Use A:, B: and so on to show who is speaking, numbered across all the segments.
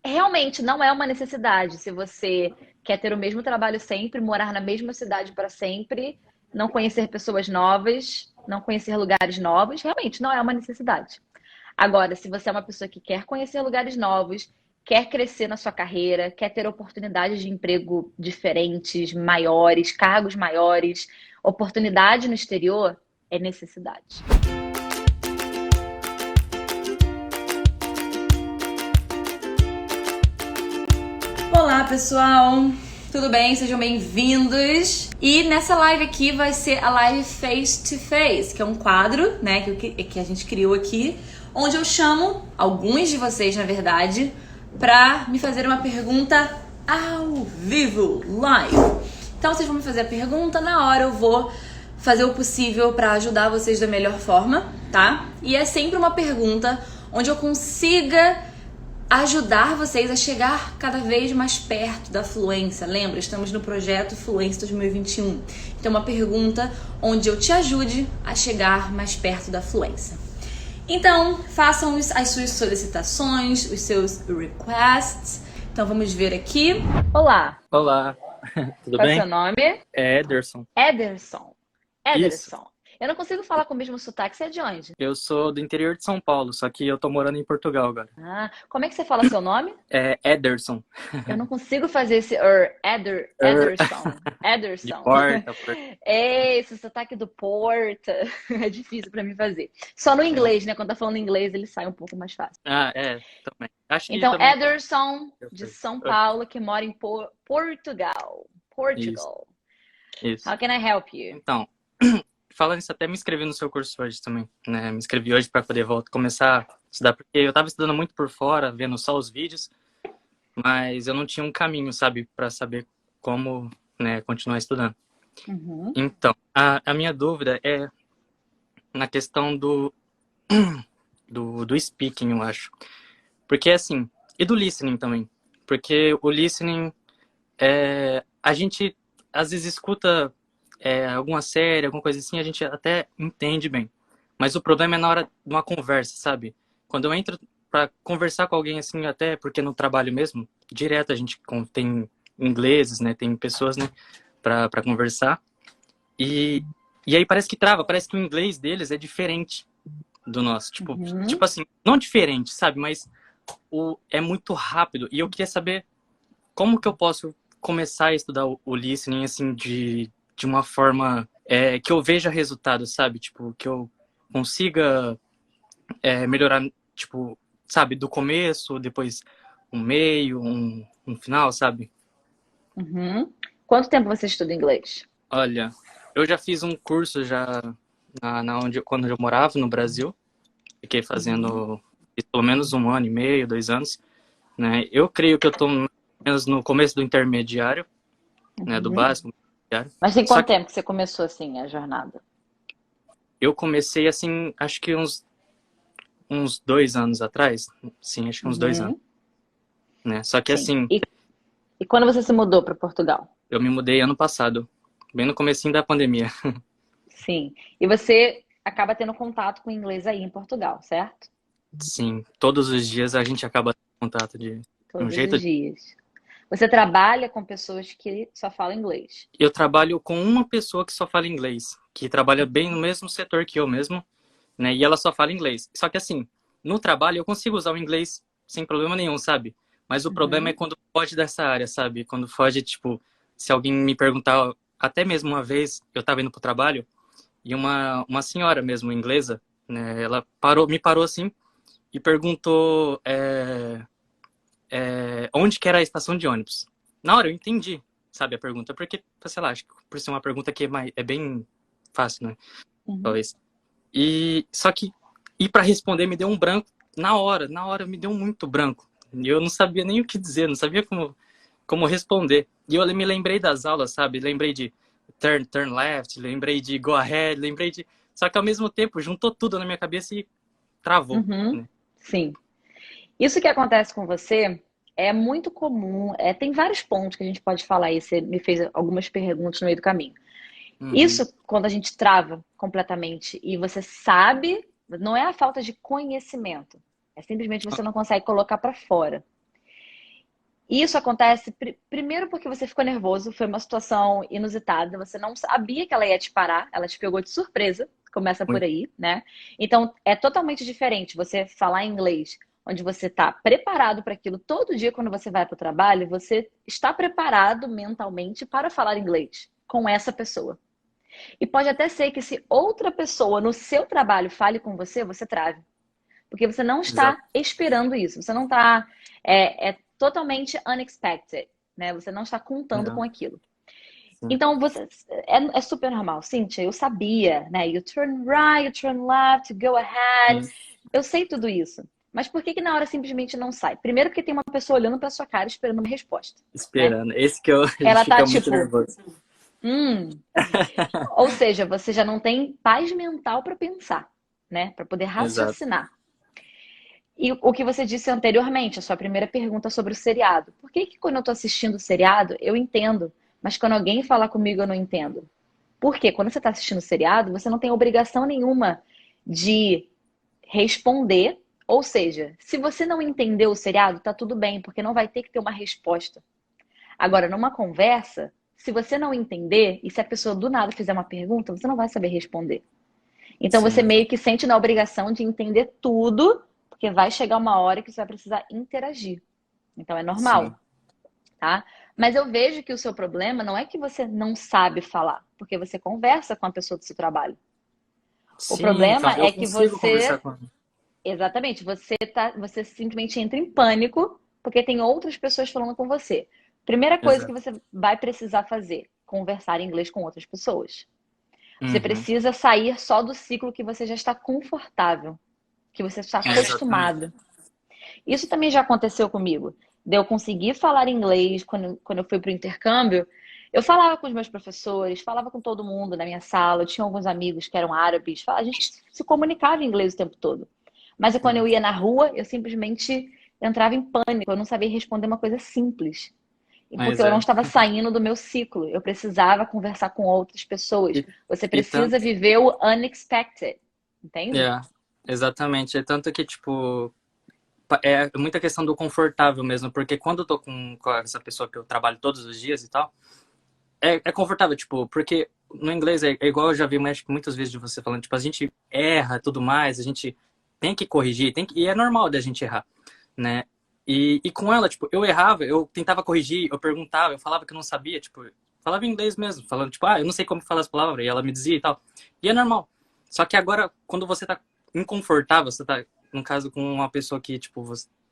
A: realmente não é uma necessidade. Se você quer ter o mesmo trabalho sempre, morar na mesma cidade para sempre, não conhecer pessoas novas, não conhecer lugares novos, realmente não é uma necessidade. Agora, se você é uma pessoa que quer conhecer lugares novos, quer crescer na sua carreira, quer ter oportunidades de emprego diferentes, maiores, cargos maiores, oportunidade no exterior, é necessidade.
B: Olá, pessoal! Tudo bem? Sejam bem-vindos! E nessa live aqui vai ser a live Face to Face, que é um quadro, né, que a gente criou aqui, onde eu chamo alguns de vocês, na verdade, pra me fazer uma pergunta ao vivo, live. Então vocês vão me fazer a pergunta, na hora eu vou fazer o possível pra ajudar vocês da melhor forma, tá? E é sempre uma pergunta onde eu consiga ajudar vocês a chegar cada vez mais perto da fluência. Lembra, estamos no projeto Fluência 2021. Então, uma pergunta onde eu te ajude a chegar mais perto da fluência. Então, façam as suas solicitações, os seus requests. Então, vamos ver aqui.
A: Olá,
C: Olá, tudo
A: qual é o seu
C: bem?
A: nome?
C: É Ederson.
A: Ederson.
C: Isso,
A: Ederson. Eu não consigo falar com o mesmo sotaque, você é de onde?
C: eu sou do interior de São Paulo, só que eu tô morando em Portugal agora.
A: Ah, como é que você fala seu nome?
C: É Ederson.
A: Eu não consigo fazer esse
C: Er,
A: Ederson.
C: de
A: Ederson.
C: porta.
A: É, esse sotaque do Porta. É difícil pra mim fazer. Só no
C: É.
A: inglês, né? Quando tá falando inglês, ele sai um pouco mais fácil.
C: Ah, é, também. Acho que
A: Então,
C: também.
A: Ederson, de São Paulo, que mora em Portugal.
C: Isso,
A: Portugal.
C: isso.
A: How can I help you?
C: Então, falando isso, até me inscrevi no seu curso hoje também, né? Me inscrevi hoje para poder começar a estudar, porque eu tava estudando muito por fora, vendo só os vídeos, mas eu não tinha um caminho, sabe, para saber como, né, continuar estudando.
A: Uhum.
C: Então, a minha dúvida é na questão do speaking, eu acho. Porque, assim, e do listening também. Porque o listening, a gente às vezes escuta alguma série, alguma coisa assim, a gente até entende bem. Mas o problema é na hora de uma conversa, sabe? Quando eu entro para conversar com alguém, assim, até porque no trabalho mesmo, direto a gente tem ingleses, né? Tem pessoas, né? Para conversar. E, e aí parece que trava, parece que o inglês deles é diferente do nosso.
A: Uhum.
C: Tipo assim, não diferente, sabe? Mas é muito rápido. E eu queria saber como que eu posso começar a estudar o listening, assim, de uma forma que eu veja resultado, sabe? Tipo, que eu consiga melhorar, tipo, sabe? Do começo, depois um meio, um final, sabe?
A: Uhum. Quanto tempo você estuda inglês?
C: Olha, eu já fiz um curso já quando eu morava no Brasil. Fiquei
A: Uhum.
C: fazendo pelo menos 1 ano e meio, 2 anos, né? Eu creio que eu estou menos no começo do intermediário, né? Do
A: Uhum.
C: básico, intermediário.
A: Mas tem
C: Só
A: quanto
C: que
A: tempo que você começou assim a jornada?
C: eu comecei assim, acho que uns 2 anos atrás, sim, acho que uns 2 anos,
A: Uhum.
C: né? Só que
A: Sim.
C: assim,
A: E quando você se mudou para Portugal?
C: eu me mudei ano passado, bem no comecinho da pandemia.
A: Sim. E você acaba tendo contato com o inglês aí em Portugal, certo?
C: Sim, todos os dias a gente acaba tendo contato de um
A: Todos os
C: jeito.
A: dias. Você trabalha com pessoas que só falam inglês.
C: Eu trabalho com uma pessoa que só fala inglês, que trabalha bem no mesmo setor que eu mesmo, né? E ela só fala inglês. Só que assim, no trabalho eu consigo usar o inglês sem problema nenhum, sabe? Mas o problema é
A: Uhum.
C: quando foge dessa área, sabe? Quando foge, tipo, se alguém me perguntar, até mesmo uma vez, eu tava indo pro trabalho e uma senhora mesmo, inglesa, né? Ela me parou assim e perguntou onde que era a estação de ônibus. Na hora eu entendi, sabe, a pergunta, porque, sei lá, acho que por ser uma pergunta que é bem fácil, né?
A: Uhum.
C: Talvez. E só que ir para responder me deu um branco na hora me deu muito branco. E eu não sabia nem o que dizer, não sabia como responder. E eu me lembrei das aulas, sabe? Lembrei de turn left, lembrei de go ahead, lembrei de. Só que ao mesmo tempo juntou tudo na minha cabeça e travou,
A: Uhum.
C: né?
A: Sim. Isso que acontece com você é muito comum. Tem vários pontos que a gente pode falar aí. Você me fez algumas perguntas no meio do caminho.
C: Uhum.
A: Isso, quando a gente trava completamente e você sabe, não é a falta de conhecimento, é simplesmente você não consegue colocar para fora. E isso acontece primeiro porque você ficou nervoso, foi uma situação inusitada, você não sabia que ela ia te parar, ela te pegou de surpresa, começa por
C: Muito.
A: aí, né? Então é totalmente diferente você falar inglês, onde você está preparado para aquilo todo dia quando você vai para o trabalho, você está preparado mentalmente para falar inglês com essa pessoa. E pode até ser que se outra pessoa no seu trabalho fale com você, você trave. Porque você não
C: Exato.
A: está esperando isso. Você não está. É totalmente unexpected, né? Você não está contando com
C: É,
A: aquilo.
C: sim.
A: Então, é super normal. Cíntia, eu sabia, né? You turn right, you turn left, you go ahead.
C: Sim.
A: Eu sei tudo isso. Mas por que que na hora simplesmente não sai? Primeiro porque tem uma pessoa olhando para sua cara esperando uma resposta, né?
C: Esperando. Esse que eu, a gente
A: Ela tá
C: fica muito
A: tipo,
C: nervoso.
A: hum. Ou seja, você já não tem paz mental para pensar, né? Para poder
C: Exato.
A: raciocinar. E o que você disse anteriormente, a sua primeira pergunta sobre o seriado. Por que que quando eu tô assistindo o seriado, eu entendo, mas quando alguém fala comigo, eu não entendo? Porque quando você está assistindo o seriado, você não tem obrigação nenhuma de responder. Ou seja, se você não entendeu o seriado, tá tudo bem, porque não vai ter que ter uma resposta. Agora, numa conversa, se você não entender e se a pessoa do nada fizer uma pergunta, você não vai saber responder. Então você
C: Sim,
A: meio que sente na obrigação de entender tudo, porque vai chegar uma hora que você vai precisar interagir. Então é
C: sim.
A: normal, tá? Mas eu vejo que o seu problema não é que você não sabe falar, porque você conversa com a pessoa do seu trabalho. O
C: Sim, então,
A: problema
C: eu
A: é que
C: consigo conversar
A: você,
C: com ela.
A: exatamente, você simplesmente entra em pânico porque tem outras pessoas falando com você. Primeira coisa que
C: Exato.
A: você vai precisar fazer, conversar em inglês com outras pessoas. Você
C: Uhum.
A: precisa sair só do ciclo que você já está confortável, que você está
C: É, exatamente.
A: acostumado. Isso também já aconteceu comigo. De eu conseguir falar inglês quando eu fui para o intercâmbio. Eu falava com os meus professores, falava com todo mundo na minha sala. Eu tinha alguns amigos que eram árabes. A gente se comunicava em inglês o tempo todo. Mas quando
C: Sim.
A: eu ia na rua, eu simplesmente entrava em pânico. Eu não sabia responder uma coisa simples. E porque
C: Mas
A: eu não
C: é.
A: estava saindo do meu ciclo. Eu precisava conversar com outras pessoas.
C: E,
A: Você
C: e
A: precisa
C: tanto.
A: viver o unexpected. Entende?
C: É, exatamente. É tanto que, tipo, é muita questão do confortável mesmo, porque quando eu tô com essa pessoa que eu trabalho todos os dias e tal, é confortável, tipo, porque no inglês é igual eu já vi muitas vezes de você falando, tipo, a gente erra tudo mais, a gente tem que corrigir, e é normal da gente errar, né? E com ela, tipo, eu errava, eu tentava corrigir, eu perguntava, eu falava que eu não sabia, tipo, falava em inglês mesmo, falando, tipo, eu não sei como falar as palavras, e ela me dizia e tal. E é normal. Só que agora, quando você tá inconfortável, você tá, no caso, com uma pessoa que, tipo,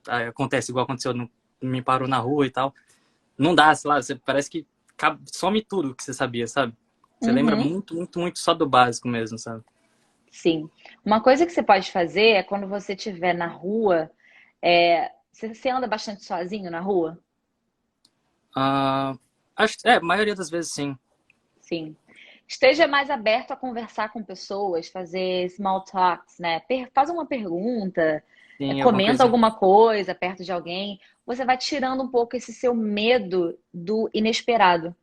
C: acontece igual aconteceu, me parou na rua e tal, não dá, sei lá, você parece que some tudo que você sabia, sabe? Você lembra
A: Uhum.
C: muito, muito, muito só do básico mesmo, sabe?
A: Sim. Uma coisa que você pode fazer é quando você estiver na rua, você anda bastante sozinho na rua?
C: Ah, acho que, a maioria das vezes sim.
A: Sim. Esteja mais aberto a conversar com pessoas, fazer small talks, né? Faz uma pergunta,
C: Sim, alguma
A: comenta
C: coisinha.
A: alguma coisa perto de alguém. Você vai tirando um pouco esse seu medo do inesperado.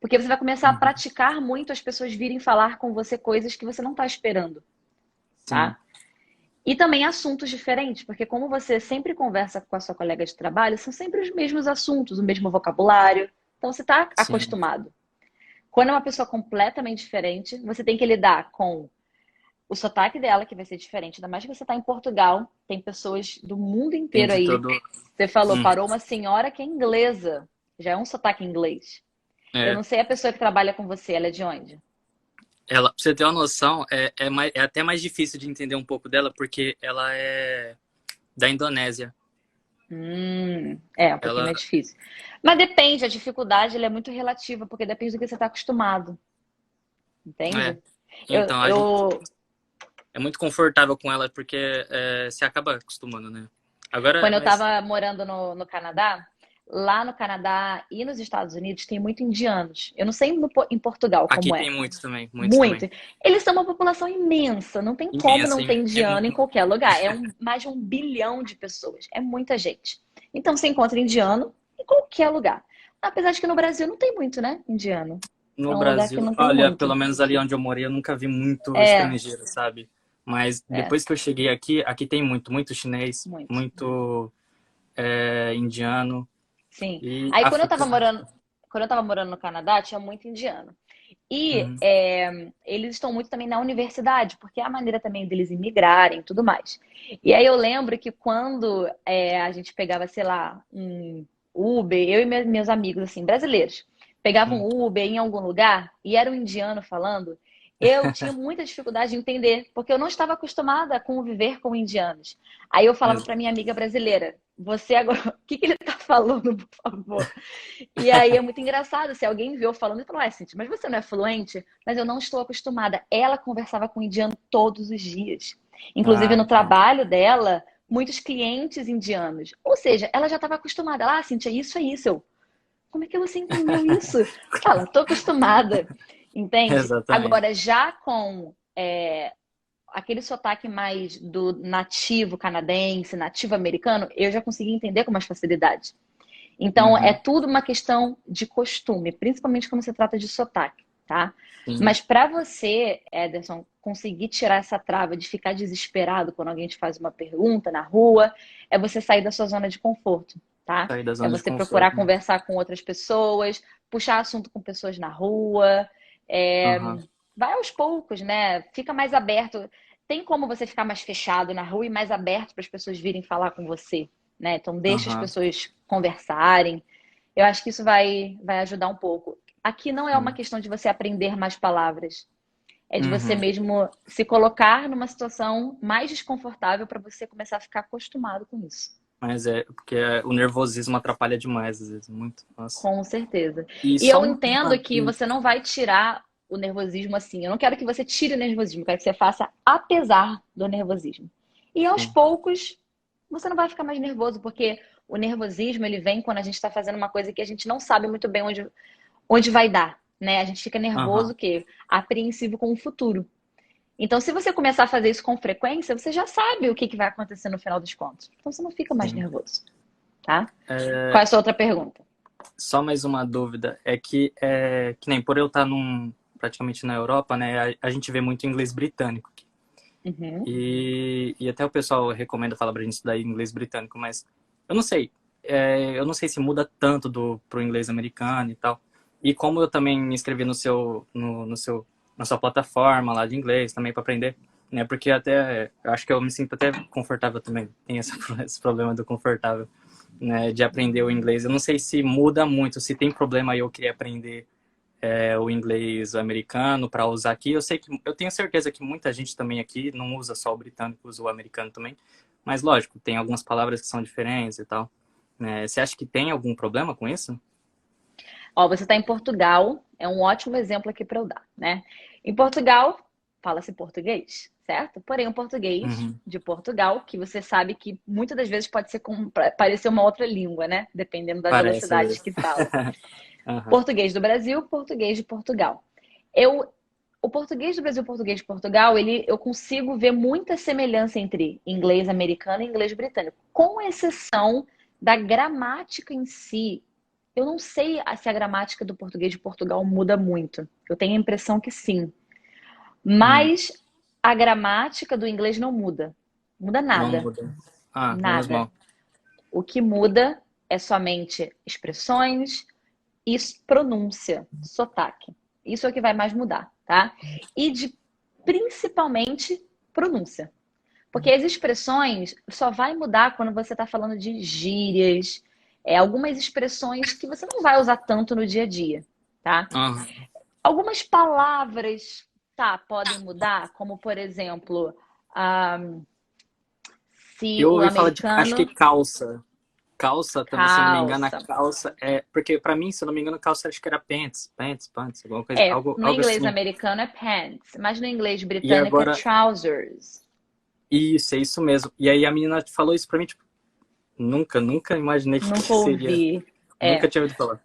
A: Porque você vai começar a
C: Uhum.
A: praticar muito as pessoas virem falar com você coisas que você não está esperando,
C: Sim,
A: tá? E também assuntos diferentes, porque como você sempre conversa com a sua colega de trabalho, são sempre os mesmos assuntos, o mesmo vocabulário. Então você está
C: sim.
A: acostumado. Quando é uma pessoa completamente diferente, você tem que lidar com o sotaque dela, que vai ser diferente. Ainda mais que você está em Portugal, tem pessoas do mundo inteiro
C: Entendi
A: aí.
C: todo.
A: Você falou,
C: Hum.
A: parou uma senhora que é inglesa. Já é um sotaque inglês. Eu
C: É,
A: não sei a pessoa que trabalha com você, ela é de onde?
C: pra você ter uma noção, é até mais difícil de entender um pouco dela, porque ela é da Indonésia.
A: É um pouquinho
C: Ela
A: mais difícil. Mas depende, a dificuldade ela é muito relativa, porque depende do que você está acostumado,
C: é.
A: entende? Eu,
C: Então, a gente
A: eu,
C: é muito confortável com ela, porque você acaba acostumando, né? Agora,
A: quando eu
C: mas
A: estava morando no Canadá, lá no Canadá e nos Estados Unidos tem muito indianos. Eu não sei em Portugal
C: aqui
A: como é.
C: tem muitos também, muitos também.
A: Muito. Eles são uma população imensa, não tem como
C: Imensa,
A: não ter
C: é
A: indiano em qualquer lugar. Mais de 1 bilhão de pessoas. É muita gente. Então você encontra indiano em qualquer lugar. Apesar de que no Brasil não tem muito, né? Indiano. É
C: no
A: um lugar que
C: Brasil,
A: não tem
C: olha,
A: muito.
C: pelo menos ali onde eu morei, eu nunca vi muito
A: É,
C: estrangeiro, sabe? Mas
A: é,
C: depois que eu cheguei aqui, aqui tem muito, muito chinês,
A: muito.
C: muito indiano.
A: Sim.
C: E
A: Aí
C: África.
A: quando eu tava morando no Canadá, tinha muito indiano. E
C: Uhum.
A: eles estão muito também na universidade, porque é a maneira também deles imigrarem e tudo mais. E aí eu lembro que quando a gente pegava, sei lá, um Uber, eu e meus amigos, assim, brasileiros, pegavam
C: Uhum.
A: um Uber em algum lugar e era um indiano falando, eu tinha muita dificuldade de entender, porque eu não estava acostumada a conviver com indianos. Aí eu falava para minha amiga brasileira, você agora, o que que ele tá falando, por favor? E aí é muito engraçado, se alguém viu eu falando e falou, Cintia, mas você não é fluente? Mas eu não estou acostumada. Ela conversava com indiano todos os dias. Inclusive
C: Ah,
A: no
C: então.
A: trabalho dela, muitos clientes indianos. Ou seja, ela já estava acostumada. Ela, Cintia, isso é isso. Eu, como é que você entendeu isso? Fala, estou acostumada. Entende?
C: Exatamente.
A: Agora, já com aquele sotaque mais do nativo canadense, nativo americano, eu já consegui entender com mais facilidade. Então, é
C: Uhum.
A: tudo uma questão de costume, principalmente quando se trata de sotaque, tá?
C: Sim.
A: Mas para você, Ederson, conseguir tirar essa trava de ficar desesperado quando alguém te faz uma pergunta na rua, é você sair da sua zona de conforto, tá?
C: Sair da
A: É
C: zona de
A: você procurar
C: conforto, né?
A: conversar com outras pessoas, puxar assunto com pessoas na rua, é,
C: Aham.
A: vai aos poucos, né? Fica mais aberto. Tem como você ficar mais fechado na rua e mais aberto para as pessoas virem falar com você, né? Então deixa as
C: Aham.
A: pessoas conversarem. Eu acho que isso vai ajudar um pouco. Aqui não é uma
C: Sim.
A: questão de você aprender mais palavras, é de você
C: Uhum.
A: mesmo se colocar numa situação mais desconfortável para você começar a ficar acostumado com isso.
C: Mas porque o nervosismo atrapalha demais, às vezes, muito. Nossa.
A: Com certeza.
C: E
A: E
C: só
A: eu entendo
C: uma
A: que você não vai tirar o nervosismo assim. Eu não quero que você tire o nervosismo, eu quero que você faça apesar do nervosismo. E aos
C: sim.
A: poucos, você não vai ficar mais nervoso, porque o nervosismo ele vem quando a gente está fazendo uma coisa que a gente não sabe muito bem onde vai dar, né? A gente fica nervoso,
C: Aham.
A: o quê? Apreensivo com o futuro. Então, se você começar a fazer isso com frequência, você já sabe o que que vai acontecer no final dos contos. Então, você não fica mais
C: Sim.
A: nervoso, tá? Qual é
C: É,
A: a sua outra pergunta?
C: só mais uma dúvida. Que nem por eu estar praticamente na Europa, né? A gente vê muito inglês britânico aqui.
A: Uhum.
C: E até o pessoal recomenda falar pra gente estudar inglês britânico, mas eu não sei. Eu não sei se muda tanto pro inglês americano e tal. E como eu também me inscrevi na sua plataforma lá de inglês também para aprender, né? Porque até eu acho que eu me sinto até confortável também. Tem esse problema do confortável, né? De aprender o inglês. Eu não sei se muda muito, se tem problema aí eu queria aprender o inglês americano para usar aqui. Eu tenho certeza que muita gente também aqui não usa só o britânico, usa o americano também. Mas lógico, tem algumas palavras que são diferentes e tal. Né? Você acha que tem algum problema com isso?
A: Ó, você está em Portugal, é um ótimo exemplo aqui para eu dar, né? Em Portugal, fala-se português, certo? Porém, o português
C: Uhum.
A: de Portugal, que você sabe que muitas das vezes pode ser parecer uma outra língua, né? Dependendo da
C: Parece às
A: velocidade
C: vezes.
A: que fala.
C: Aham.
A: Português do Brasil, português de Portugal. Eu, o português do Brasil e o português de Portugal, eu consigo ver muita semelhança entre inglês americano e inglês britânico, com exceção da gramática em si. Eu não sei se a gramática do português de Portugal muda muito. Eu tenho a impressão que sim.
C: Hum,
A: Mas a gramática do inglês não muda. Muda
C: não
A: nada.
C: muda. Ah, menos
A: Nada.
C: mal.
A: O que muda é somente expressões e pronúncia, sotaque. Isso é o que vai mais mudar, tá? E principalmente pronúncia. Porque as expressões só vai mudar quando você está falando de gírias, algumas expressões que você não vai usar tanto no dia a dia, tá?
C: Aham.
A: Algumas palavras, tá, podem mudar, como por exemplo, ah, se
C: Eu
A: o
C: ouvi falar acho que
A: americano
C: calça. Calça também, se eu não me engano, a
A: calça.
C: calça porque pra mim, se eu não me engano, calça acho que era pants, alguma coisa,
A: É,
C: algo,
A: no
C: algo
A: inglês
C: assim.
A: americano é pants, mas no inglês
C: E
A: britânico é
C: agora,
A: trousers.
C: isso, é isso mesmo. E aí a menina falou isso pra mim, tipo, nunca imaginei
A: Nunca
C: que seria.
A: ouvi.
C: Nunca
A: É.
C: tinha ouvido falar.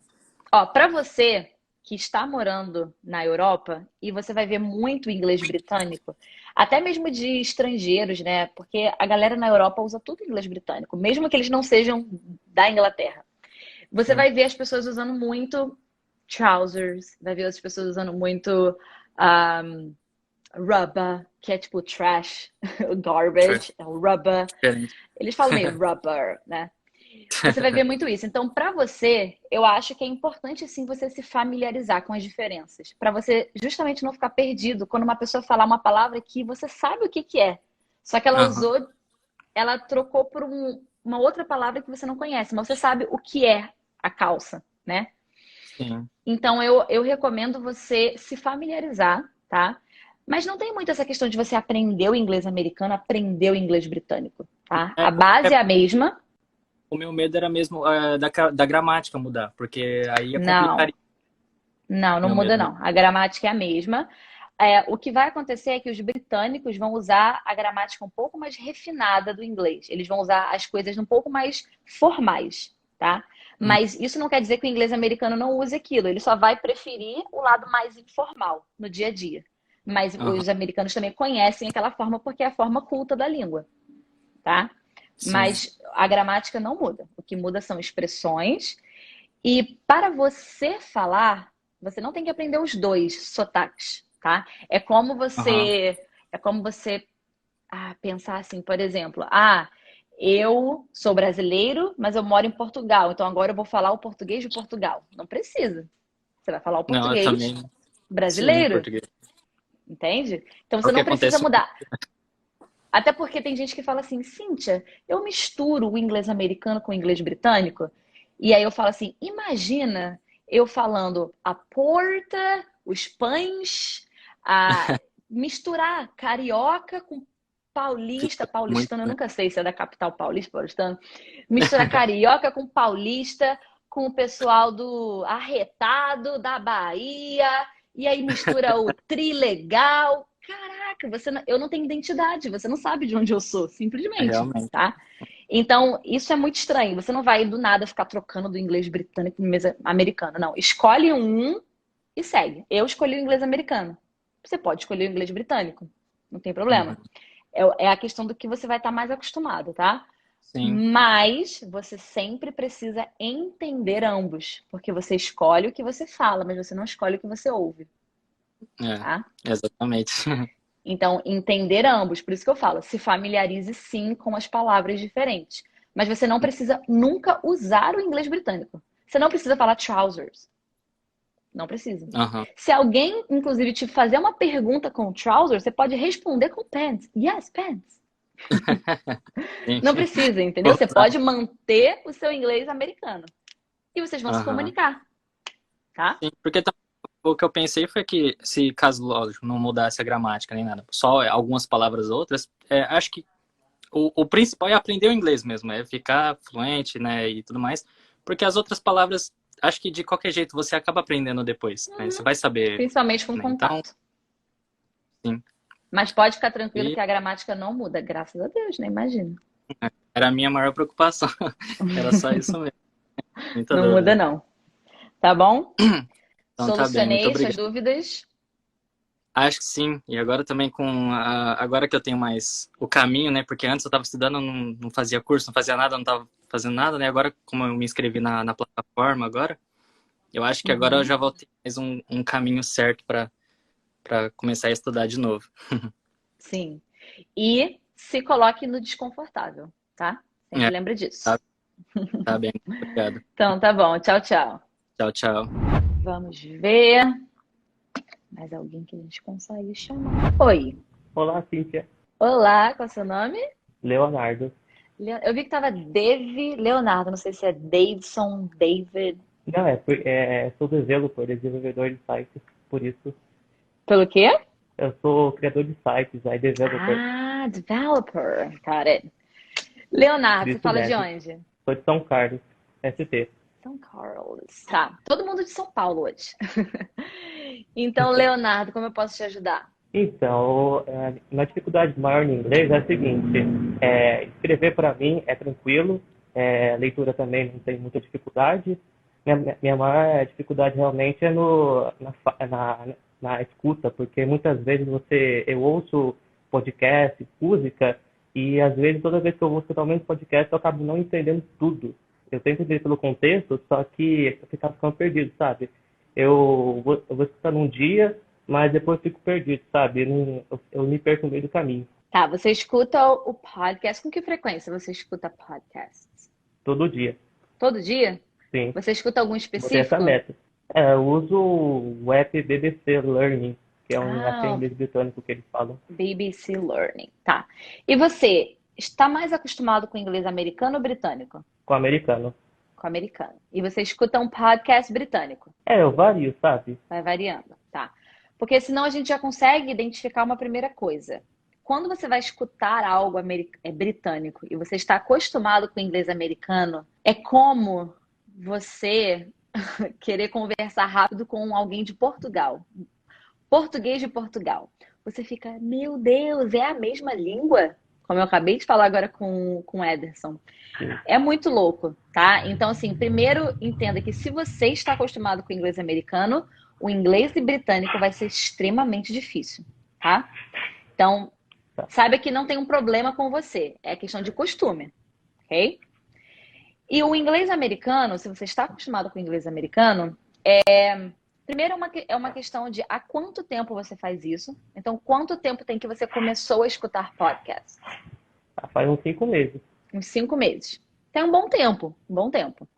A: Ó, para você que está morando na Europa e você vai ver muito inglês britânico, até mesmo de estrangeiros, né? Porque a galera na Europa usa tudo inglês britânico, mesmo que eles não sejam da Inglaterra. Você
C: Sim.
A: vai ver as pessoas usando muito trousers, vai ver as pessoas usando muito um, rubber, que é tipo trash,
C: Trash.
A: garbage, é o rubber.
C: Diferente.
A: Eles falam meio rubber, né? Você vai ver muito isso. Então, para você, eu acho que é importante sim você se familiarizar com as diferenças, para você justamente não ficar perdido quando uma pessoa falar uma palavra que você sabe o que que é. Só que ela
C: Aham,
A: usou, ela trocou por uma outra palavra que você não conhece, mas você sabe o que é a calça, né?
C: sim.
A: Então, eu recomendo você se familiarizar, tá? Mas não tem muito essa questão de você aprender o inglês americano, aprender o inglês britânico, tá?
C: É,
A: A base é a mesma.
C: o meu medo era mesmo da gramática mudar, porque aí ia
A: Não,
C: complicar
A: não
C: meu
A: muda
C: medo, né?
A: não. A gramática é a mesma. O que vai acontecer é que os britânicos vão usar a gramática um pouco mais refinada do inglês. Eles vão usar as coisas um pouco mais formais, tá?
C: Hum,
A: Mas isso não quer dizer que o inglês americano não use aquilo. Ele só vai preferir o lado mais informal no dia a dia. Mas
C: Aham,
A: os americanos também conhecem aquela forma porque é a forma culta da língua, tá?
C: sim.
A: Mas a gramática não muda. O que muda são expressões. E para você falar, você não tem que aprender os dois sotaques, tá?
C: Aham.
A: É como você pensar assim, por exemplo, eu sou brasileiro, mas eu moro em Portugal, então agora eu vou falar o português de Portugal. Não precisa. Você vai falar o
C: Não, eu
A: português
C: também. Sim,
A: brasileiro,
C: português.
A: entende? Então você
C: Porque
A: não precisa
C: acontece.
A: mudar. Até porque tem gente que fala assim, Cíntia, eu misturo o inglês americano com o inglês britânico. E aí eu falo assim, imagina eu falando a porta, os pães, a misturar carioca com paulista,
C: Fica muito.
A: paulistano, eu nunca sei se é da capital paulista, paulistano. Misturar carioca com paulista, com o pessoal do arretado da Bahia, e aí mistura o trilegal. Caraca, eu não tenho identidade, você não sabe de onde eu sou, simplesmente,
C: Realmente.
A: tá? Então, isso é muito estranho. Você não vai do nada ficar trocando do inglês britânico pro inglês americano, não. Escolhe um e segue. Eu escolhi o inglês americano. Você pode escolher o inglês britânico, não tem problema.
C: Uhum.
A: É a questão do que você vai estar mais acostumado, tá?
C: Sim,
A: Mas você sempre precisa entender ambos, porque você escolhe o que você fala, mas você não escolhe o que você ouve,
C: é,
A: tá?
C: exatamente.
A: Então, entender ambos. Por isso que eu falo, se familiarize sim com as palavras diferentes. Mas você não precisa nunca usar o inglês britânico. Você não precisa falar trousers. Não precisa.
C: Aham.
A: Se alguém, inclusive, te fazer uma pergunta com trousers, você pode responder com pants. Yes, pants.
C: Sim.
A: Não precisa, entendeu?
C: Vou
A: Você
C: usar.
A: pode manter o seu inglês americano. E vocês vão se
C: Aham.
A: comunicar, tá?
C: Sim, porque o que eu pensei foi que, se caso, lógico, não mudasse a gramática nem nada, só algumas palavras ou outras, acho que o principal é aprender o inglês mesmo, é ficar fluente, né, e tudo mais, porque as outras palavras, acho que de qualquer jeito você acaba aprendendo depois, né, você vai saber,
A: Principalmente com
C: né, então,
A: contato.
C: sim.
A: Mas pode ficar tranquilo
C: E
A: que a gramática não muda, graças a Deus, né? Imagina.
C: era a minha maior preocupação, era só isso mesmo, muita
A: Não muda,
C: dúvida.
A: não. Tá bom?
C: Então tá bem, muito
A: Solucionei suas
C: obrigado.
A: dúvidas.
C: Acho que sim. E agora também agora que eu tenho mais o caminho, né? Porque antes eu estava estudando, não fazia curso, não fazia nada, não estava fazendo nada, né? Agora, como eu me inscrevi na plataforma agora, eu acho que agora eu
A: Uhum.
C: já vou ter mais um caminho certo para começar a estudar de novo.
A: Sim. E se coloque no desconfortável, tá? Sempre
C: É,
A: lembra
C: tá,
A: disso.
C: tá bem. Obrigado.
A: Então, tá bom. Tchau, tchau.
C: Tchau, tchau.
A: Vamos ver. Mais alguém que a gente consegue chamar. Oi.
D: Olá, Cíntia.
A: Olá, qual é o seu nome?
D: Leonardo.
A: Eu vi que tava Dave Leonardo. Não sei se é Davidson, David.
D: Não, sou desenvolvedor de sites, por isso.
A: Pelo quê?
D: Eu sou criador de sites, aí developer,
A: Developer. Got it.
D: por
A: Leonardo, você
D: isso
A: fala de
D: deve.
A: onde?
D: Sou de São Carlos, ST.
A: São Carlos. Tá. Todo mundo de São Paulo hoje. Então, Leonardo, como eu posso te ajudar?
D: Então, uma dificuldade maior no inglês é a seguinte: escrever para mim é tranquilo, leitura também não tem muita dificuldade. Minha maior dificuldade realmente é na escuta, porque muitas vezes eu ouço podcast, música, e às vezes toda vez que eu vou escutar o mesmo podcast eu acabo não entendendo tudo. Eu tento entender pelo contexto, só que eu fico ficando perdido, sabe? Eu vou escutando um dia, mas depois eu fico perdido, sabe? Eu me perco no meio do caminho.
A: Tá, você escuta o podcast. Com que frequência você escuta podcasts?
D: todo dia.
A: Todo dia?
D: Sim,
A: Você escuta algum
D: botei essa
A: específico?
D: meta. Eu uso o app BBC Learning, que é um app em
A: Ah,
D: inglês britânico que eles falam,
A: BBC Learning. Tá. E você está mais acostumado com inglês americano ou britânico?
D: com o americano.
A: Com americano. E você escuta um podcast britânico?
D: Eu vario, sabe?
A: Vai variando, tá? Porque senão a gente já consegue identificar uma primeira coisa. Quando você vai escutar algo britânico e você está acostumado com o inglês americano, é como você querer conversar rápido com alguém de Portugal. Português de Portugal. Você fica, meu Deus, é a mesma língua? Como eu acabei de falar agora com o Ederson. É muito louco, tá? Então, assim, primeiro entenda que se você está acostumado com o inglês americano, o inglês britânico vai ser extremamente difícil, tá? Então, saiba que não tem um problema com você, é questão de costume, ok? E o inglês americano, se você está acostumado com o inglês americano, primeiro é uma questão de há quanto tempo você faz isso. Então, quanto tempo tem que você começou a escutar podcasts?
D: Faz uns 5 meses.
A: Uns 5 meses. Tem um bom tempo,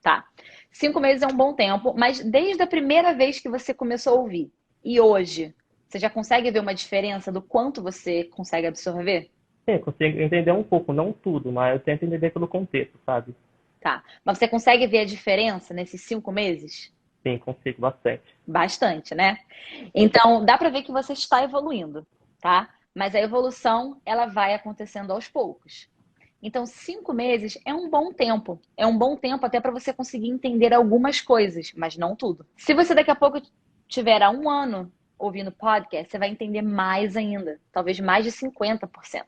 A: tá? 5 meses é um bom tempo, mas desde a primeira vez que você começou a ouvir e hoje, você já consegue ver uma diferença do quanto você consegue absorver?
D: Sim, eu consigo entender um pouco, não tudo, mas eu tento entender pelo contexto, sabe?
A: Tá. Mas você consegue ver a diferença nesses 5 meses?
D: Sim, consigo bastante.
A: Bastante, né? Então, dá pra ver que você está evoluindo, tá? Mas a evolução, ela vai acontecendo aos poucos. Então, 5 meses é um bom tempo. É um bom tempo até para você conseguir entender algumas coisas, mas não tudo. Se você daqui a pouco tiver há um ano ouvindo podcast, você vai entender mais ainda. Talvez mais de 50%.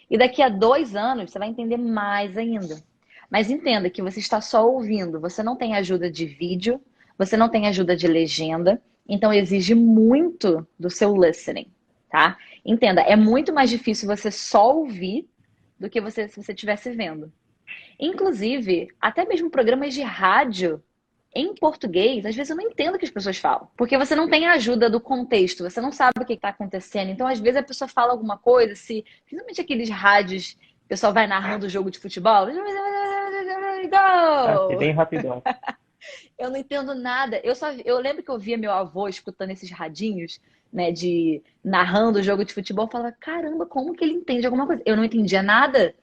A: E daqui a 2 anos, você vai entender mais ainda. Mas entenda que você está só ouvindo. Você não tem ajuda de vídeo, você não tem ajuda de legenda. Então, exige muito do seu listening, tá? Entenda, é muito mais difícil você só ouvir do que se você estivesse vendo. Inclusive, até mesmo programas de rádio em português, às vezes eu não entendo o que as pessoas falam. Porque você não tem a ajuda do contexto, você não sabe o que está acontecendo. Então, às vezes, a pessoa fala alguma coisa, principalmente aqueles rádios, o pessoal vai narrando o jogo de futebol.
D: É bem rapidão.
A: Eu não entendo nada. Eu lembro que eu via meu avô escutando esses radinhos, né, narrando o jogo de futebol, eu falava, caramba, como que ele entende alguma coisa? Eu não entendia nada.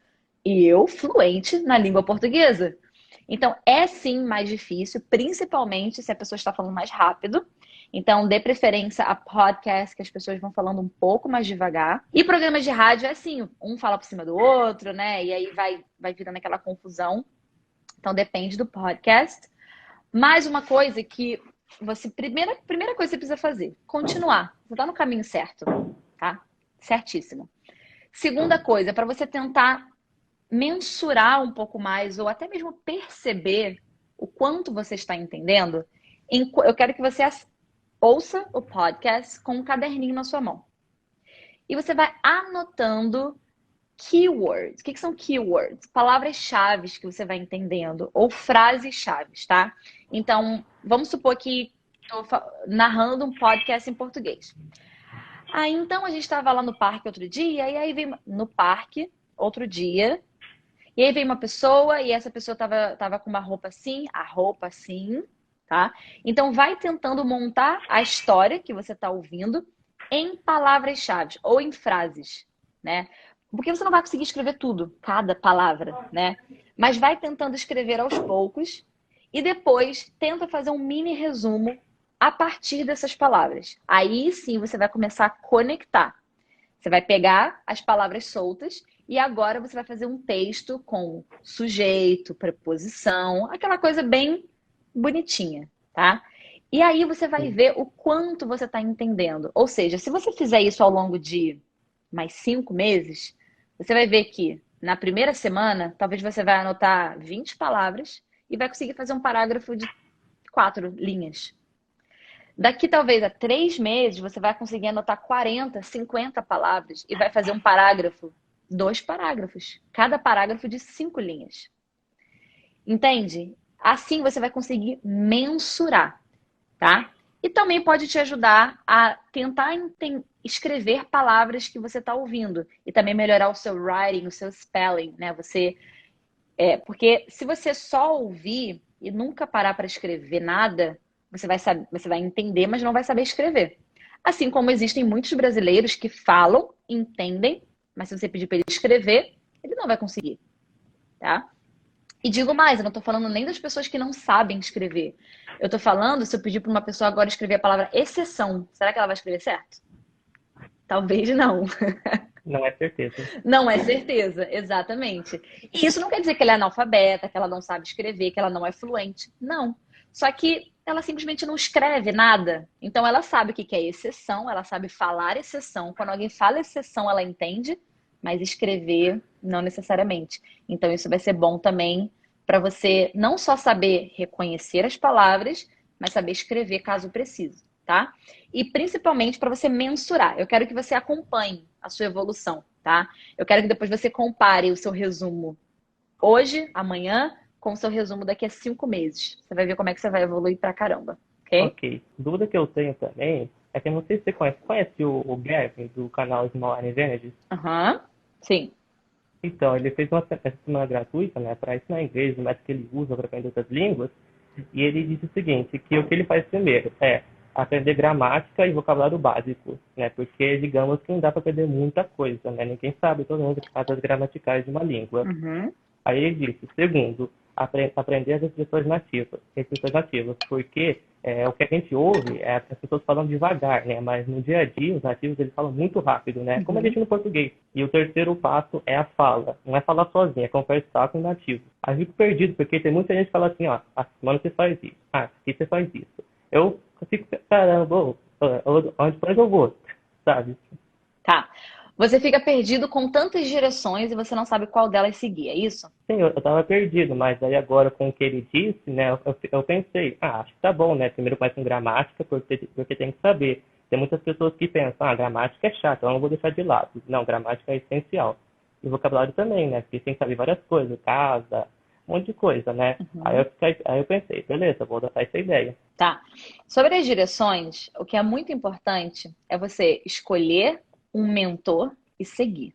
A: E eu fluente na língua portuguesa. Então, é sim mais difícil, principalmente se a pessoa está falando mais rápido. Então, dê preferência a podcast, que as pessoas vão falando um pouco mais devagar. E programas de rádio é assim, um fala por cima do outro, né? E aí vai virando aquela confusão. Então, depende do podcast. Mais uma coisa que primeira coisa que você precisa fazer, continuar. Você está no caminho certo, tá? Certíssimo. Segunda coisa, para você tentar mensurar um pouco mais ou até mesmo perceber o quanto você está entendendo, eu quero que você ouça o podcast com um caderninho na sua mão. E você vai anotando keywords. O que são keywords? Palavras-chave que você vai entendendo ou frases-chave, tá? Então, vamos supor que estou narrando um podcast em português. Então a gente estava lá no parque outro dia, e aí veio no parque outro dia, e aí veio uma pessoa, e essa pessoa tava com uma roupa assim, a roupa assim, tá? Então vai tentando montar a história que você está ouvindo em palavras-chave ou em frases, né? Porque você não vai conseguir escrever tudo, cada palavra, né? Mas vai tentando escrever aos poucos e depois tenta fazer um mini resumo a partir dessas palavras. Aí sim você vai começar a conectar. Você vai pegar as palavras soltas e agora você vai fazer um texto com sujeito, preposição, aquela coisa bem bonitinha, tá? E aí você vai ver o quanto você está entendendo. Ou seja, se você fizer isso ao longo de mais 5 meses, você vai ver que na primeira semana, talvez você vai anotar 20 palavras e vai conseguir fazer um parágrafo de 4 linhas. Daqui talvez a 3 meses, você vai conseguir anotar 40, 50 palavras e vai fazer um parágrafo, 2 parágrafos, cada parágrafo de 5 linhas. Entende? Assim você vai conseguir mensurar, tá? E também pode te ajudar a tentar escrever palavras que você está ouvindo. E também melhorar o seu writing, o seu spelling, né? Porque se você só ouvir e nunca parar para escrever nada, você vai saber, você vai entender, mas não vai saber escrever. Assim como existem muitos brasileiros que falam, entendem, mas se você pedir para ele escrever, ele não vai conseguir, tá? E digo mais, eu não tô falando nem das pessoas que não sabem escrever. Eu tô falando, se eu pedir para uma pessoa agora escrever a palavra exceção, será que ela vai escrever certo? Talvez não.
D: Não é certeza.
A: Não é certeza, exatamente. E isso não quer dizer que ela é analfabeta, que ela não sabe escrever, que ela não é fluente. Não. Só que ela simplesmente não escreve nada. Então ela sabe o que é exceção, ela sabe falar exceção. Quando alguém fala exceção, ela entende, mas escrever não necessariamente. Então isso vai ser bom também para você não só saber reconhecer as palavras, mas saber escrever caso precise, tá? E principalmente para você mensurar. Eu quero que você acompanhe a sua evolução, tá? Eu quero que depois você compare o seu resumo hoje, amanhã, com o seu resumo daqui a 5 meses. Você vai ver como é que você vai evoluir pra caramba, ok?
D: Ok. Dúvida que eu tenho também é que eu não sei se você conhece. Conhece o Gavin do canal Small Advantages?
A: Aham, sim.
D: Então, ele fez essa semana gratuita, né, para ensinar inglês, o método que ele usa para aprender outras línguas. E ele disse o seguinte, que o que ele faz primeiro é aprender gramática e vocabulário básico, né, porque digamos que não dá para aprender muita coisa, né, ninguém sabe todas as gramaticais de uma língua.
A: Uhum.
D: Aí ele disse, segundo, aprender as expressões nativas, porque o que a gente ouve é as pessoas falando devagar, né? Mas no dia a dia, os nativos, eles falam muito rápido, né? Como a gente no português. E o terceiro passo é a fala. Não é falar sozinho, é conversar com o nativo. Aí eu fico perdido, porque tem muita gente que fala assim, ó, mano, você faz isso. Aqui você faz isso. Eu fico, caramba, onde eu vou? Sabe?
A: Tá. Você fica perdido com tantas direções e você não sabe qual delas seguir, é isso?
D: Sim, eu tava perdido, mas aí agora com o que ele disse, né, eu pensei, acho que tá bom, né, primeiro começa com gramática, porque tem que saber. Tem muitas pessoas que pensam, gramática é chata, eu não vou deixar de lado. Não, gramática é essencial. E vocabulário também, né, porque tem que saber várias coisas, casa, um monte de coisa, né. Aí eu pensei, beleza, vou adotar essa ideia.
A: Tá. Sobre as direções, o que é muito importante é você escolher um mentor e seguir.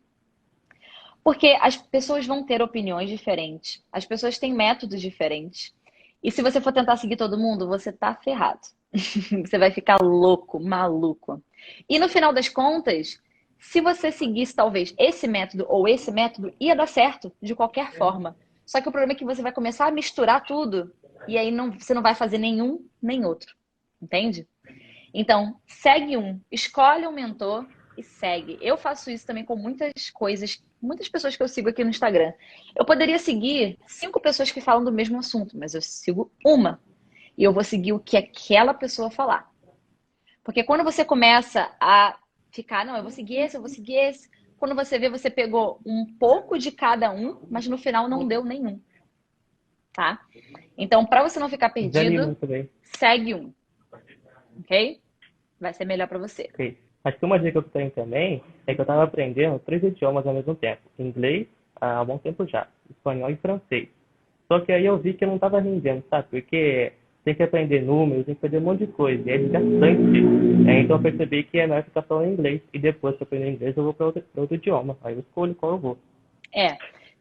A: Porque as pessoas vão ter opiniões diferentes, as pessoas têm métodos diferentes. E se você for tentar seguir todo mundo, você tá ferrado. Você vai ficar louco, maluco. E no final das contas, se você seguisse talvez esse método ou esse método, ia dar certo de qualquer forma. Só que o problema é que você vai começar a misturar tudo e aí você não vai fazer nenhum nem outro. Entende? Então, segue um, escolhe um mentor e segue. Eu faço isso também com muitas coisas, muitas pessoas que eu sigo aqui no Instagram. Eu poderia seguir 5 pessoas que falam do mesmo assunto, mas eu sigo uma. E eu vou seguir o que aquela pessoa falar. Porque quando você começa a ficar, não, eu vou seguir esse, eu vou seguir esse. Quando você vê, você pegou um pouco de cada um, mas no final não deu nenhum. Tá? Então, para você não ficar perdido, segue um. Ok? Vai ser melhor para você.
D: Okay. Acho que uma dica que eu tenho também é que eu estava aprendendo 3 idiomas ao mesmo tempo. Inglês, há um bom tempo já. Espanhol e francês. Só que aí eu vi que eu não estava rendendo, sabe? Porque tem que aprender números, tem que aprender um monte de coisa. E é desgastante. Então eu percebi que é melhor ficar só em inglês. E depois que eu aprender inglês, eu vou para outro idioma. Aí eu escolho qual eu vou.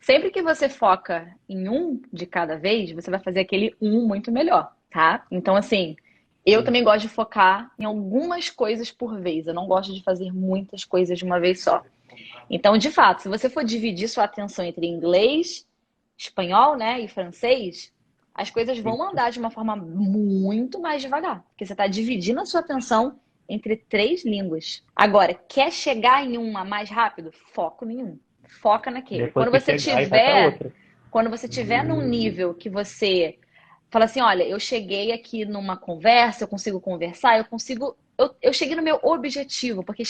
A: Sempre que você foca em um de cada vez, você vai fazer aquele um muito melhor, tá? Então, assim, eu também gosto de focar em algumas coisas por vez. Eu não gosto de fazer muitas coisas de uma vez só. Então, de fato, se você for dividir sua atenção entre inglês, espanhol, né, e francês, as coisas vão andar de uma forma muito mais devagar. Porque você está dividindo a sua atenção entre 3 línguas. Agora, quer chegar em uma mais rápido? Foco em um. Foca naquele. Quando você tiver num nível que você fala assim, olha, eu cheguei aqui numa conversa, eu consigo conversar, eu cheguei no meu objetivo, porque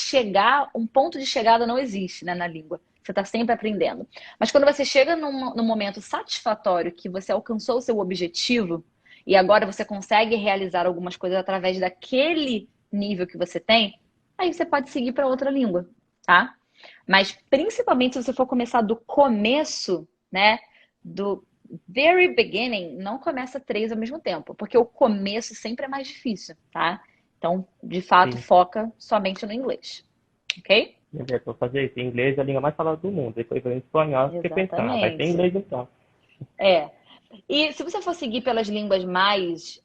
A: um ponto de chegada não existe, né, na língua. Você está sempre aprendendo. Mas quando você chega num momento satisfatório que você alcançou o seu objetivo e agora você consegue realizar algumas coisas através daquele nível que você tem, aí você pode seguir para outra língua, tá? Mas principalmente se você for começar do começo, né, do very beginning, não começa 3 ao mesmo tempo, porque o começo sempre é mais difícil, tá? Então, de fato, foca somente no inglês, ok?
D: Eu vou fazer isso. Inglês é a língua mais falada do mundo. Depois vem espanhol, fiquei pensando, vai ser inglês então.
A: É. E se você for seguir pelas línguas mais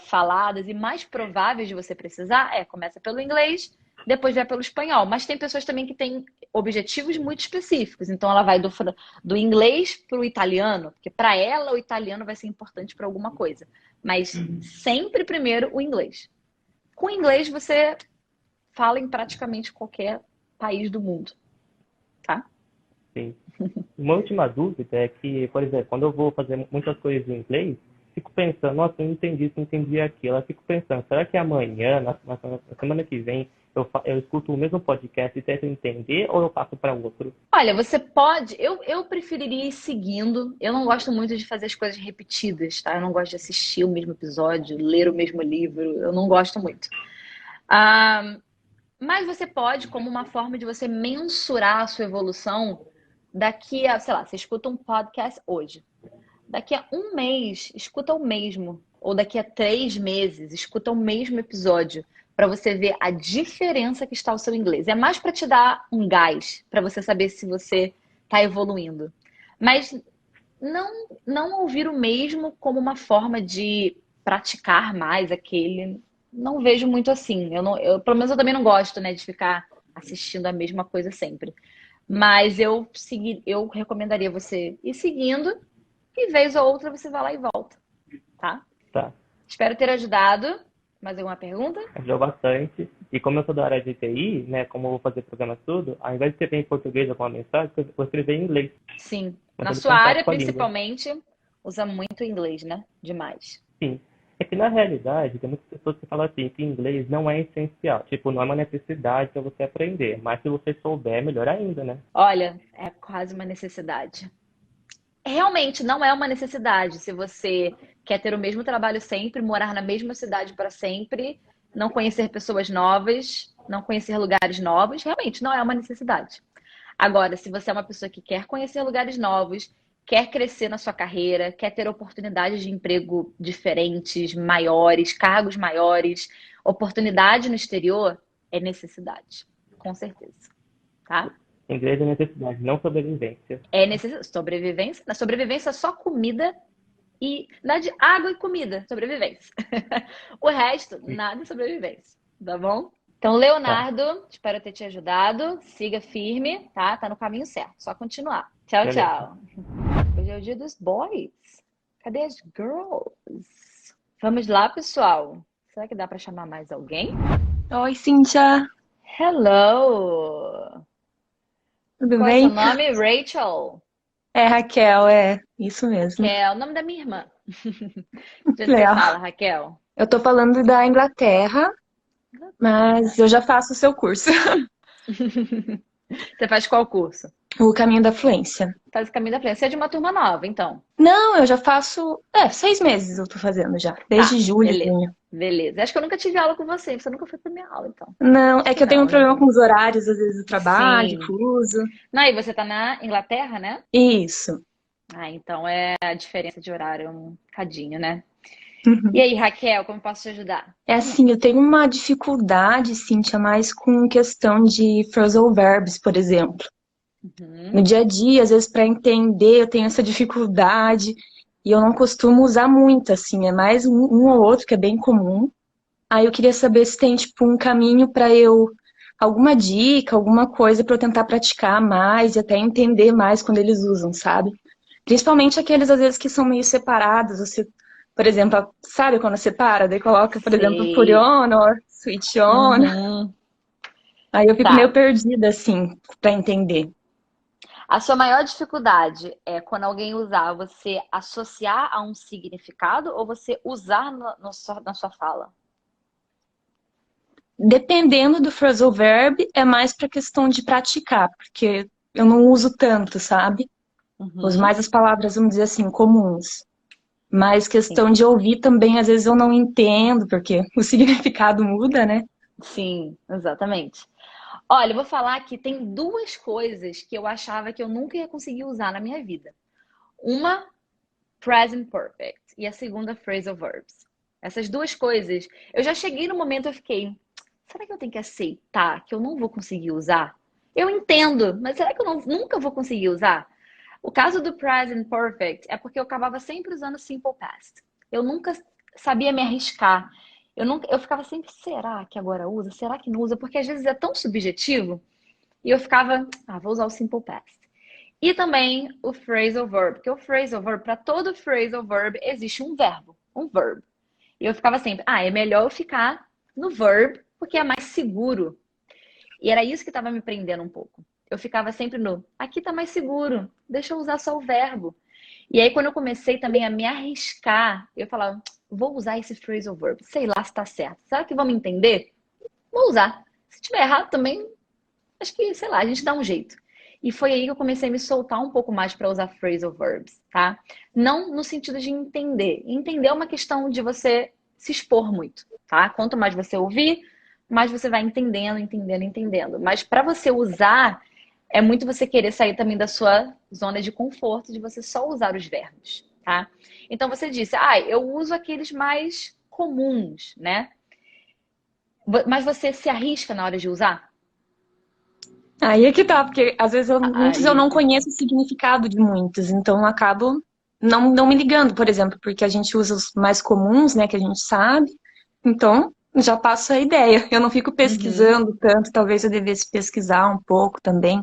A: faladas e mais prováveis de você precisar, começa pelo inglês, depois vai pelo espanhol. Mas tem pessoas também que têm objetivos muito específicos. Então ela vai do inglês para o italiano, porque para ela o italiano vai ser importante para alguma coisa. Mas sempre primeiro o inglês. Com o inglês você fala em praticamente qualquer país do mundo, tá?
D: Sim. Uma última dúvida é que, por exemplo, quando eu vou fazer muitas coisas em inglês, fico pensando, nossa, eu não entendi isso, não entendi aquilo. Eu fico pensando, será que amanhã, na semana que vem, eu escuto o mesmo podcast e tento entender ou eu passo para outro?
A: Olha, você pode. Eu preferiria ir seguindo. Eu não gosto muito de fazer as coisas repetidas, tá? Eu não gosto de assistir o mesmo episódio, ler o mesmo livro. Eu não gosto muito. Ah, mas você pode, como uma forma de você mensurar a sua evolução, daqui a, sei lá, você escuta um podcast hoje. Daqui a um mês, escuta o mesmo. Ou daqui a 3 meses, escuta o mesmo episódio. Para você ver a diferença que está o seu inglês. É mais para te dar um gás, para você saber se você está evoluindo. Mas não ouvir o mesmo como uma forma de praticar mais aquele. Não vejo muito assim. Pelo menos eu também não gosto, né, de ficar assistindo a mesma coisa sempre. Mas eu recomendaria você ir seguindo e vez ou outra você vai lá e volta, tá?
D: Tá.
A: Espero ter ajudado. Mais alguma pergunta?
D: Ajudou bastante. E como eu sou da área de TI, né, como eu vou fazer programa tudo, ao invés de escrever em português alguma mensagem, eu vou escrever em inglês.
A: Sim.
D: Mas
A: Na
D: ele
A: sua
D: contato
A: área,
D: com a língua.
A: principalmente, usa muito inglês, né? Demais.
D: Sim. É que na realidade, tem muitas pessoas que falam assim, que inglês não é essencial. Tipo, não é uma necessidade para você aprender. Mas se você souber, melhor ainda, né?
A: Olha, é quase uma necessidade. Realmente não é uma necessidade. Se você quer ter o mesmo trabalho sempre, morar na mesma cidade para sempre, não conhecer pessoas novas, não conhecer lugares novos, realmente não é uma necessidade. Agora, se você é uma pessoa que quer conhecer lugares novos, quer crescer na sua carreira, quer ter oportunidades de emprego diferentes, maiores, cargos maiores, oportunidade no exterior, é necessidade, com certeza, tá?
D: Inglês é necessidade, não sobrevivência.
A: É necessidade. Sobrevivência? Na sobrevivência, só comida e nada de água e comida, sobrevivência. O resto, nada de sobrevivência, tá bom? Então,
D: Tá.
A: Leonardo, espero ter te ajudado. Siga firme, tá? Tá no caminho certo. Só continuar. Tchau,
D: Beleza.
A: tchau. Hoje é o dia dos boys. Cadê as girls? Vamos lá, pessoal. Será que dá pra chamar mais alguém?
E: Oi, Cíntia,
A: Hello!
E: tudo
A: Qual é o seu
E: bem?
A: nome? Rachel.
E: É Raquel, é isso mesmo.
A: Que é o nome da minha irmã. De onde você
E: Legal.
A: fala, Raquel?
E: Eu tô falando da Inglaterra, mas eu já faço o seu curso,
A: Você faz qual curso?
E: o Caminho da Fluência.
A: Faz o caminho da frente. Você é de uma turma nova, então.
E: Não, eu já faço, 6 meses eu tô fazendo já, desde julho,
A: beleza.
E: junho.
A: Beleza. Acho que eu nunca tive aula com você. Você nunca foi pra minha aula, então.
E: Não, é que eu tenho um
A: Não, né?
E: problema com os horários, às vezes, do trabalho,
A: Sim.
E: fuso.
A: Não, e você tá na Inglaterra, né?
E: Isso.
A: Ah, então a diferença de horário é um cadinho, né?
E: Uhum.
A: E aí, Raquel, como posso te ajudar?
E: É assim, eu tenho uma dificuldade, Cíntia, mais com questão de phrasal verbs, por exemplo.
A: Uhum.
E: No dia a dia, às vezes, para entender, eu tenho essa dificuldade e eu não costumo usar muito, assim, é mais um ou outro que é bem comum. Aí eu queria saber se tem, tipo, um caminho para alguma dica, alguma coisa para eu tentar praticar mais e até entender mais quando eles usam, sabe? Principalmente aqueles, às vezes, que são meio separados. Você, por exemplo, sabe quando separa? Daí coloca, por exemplo,
A: Sei.
E: put on or switch on.
A: Uhum.
E: Aí eu fico
A: Tá.
E: meio perdida, assim, para entender.
A: A sua maior dificuldade é quando alguém usar, você associar a um significado ou você usar na sua fala?
E: Dependendo do phrasal verb, é mais para questão de praticar, porque eu não uso tanto, sabe? Uso
A: Uhum.
E: mais as palavras, vamos dizer assim, comuns. Mas questão de ouvir também, às vezes eu não entendo, porque o significado muda, né?
A: Sim, exatamente. Olha, eu vou falar que tem duas coisas que eu achava que eu nunca ia conseguir usar na minha vida. Uma, present perfect, e a segunda, phrasal verbs. Essas duas coisas, eu já cheguei no momento eu fiquei, será que eu tenho que aceitar que eu não vou conseguir usar? Eu entendo, mas será que eu nunca vou conseguir usar? O caso do present perfect é porque eu acabava sempre usando simple past. Eu nunca sabia me arriscar. Eu ficava sempre, será que agora usa? Será que não usa? Porque às vezes é tão subjetivo e eu ficava, vou usar o simple past. E também o phrasal verb, porque o phrasal verb, para todo phrasal verb existe um verbo, um verb. E eu ficava sempre, é melhor eu ficar no verb, porque é mais seguro. E era isso que estava me prendendo um pouco. Eu ficava sempre no, aqui tá mais seguro, deixa eu usar só o verbo. E aí, quando eu comecei também a me arriscar, eu falava, vou usar esse phrasal verb, sei lá se tá certo. Será que vão me entender? Vou usar. Se tiver errado também, acho que, sei lá, a gente dá um jeito. E foi aí que eu comecei a me soltar um pouco mais para usar phrasal verbs, tá? Não no sentido de entender. Entender é uma questão de você se expor muito, tá? Quanto mais você ouvir, mais você vai entendendo, entendendo, entendendo. Mas para você usar, é muito você querer sair também da sua zona de conforto, de você só usar os verbos, tá? Então você disse, eu uso aqueles mais comuns, né? Mas você se arrisca na hora de usar?
E: Aí é que tá, porque às vezes muitos eu
A: Aí
E: não
A: que tá.
E: conheço o significado de muitos, então eu acabo não me ligando, por exemplo, porque a gente usa os mais comuns, né, que a gente sabe, então já passo a ideia. Eu não fico
A: Uhum.
E: pesquisando tanto, talvez eu devesse pesquisar um pouco também,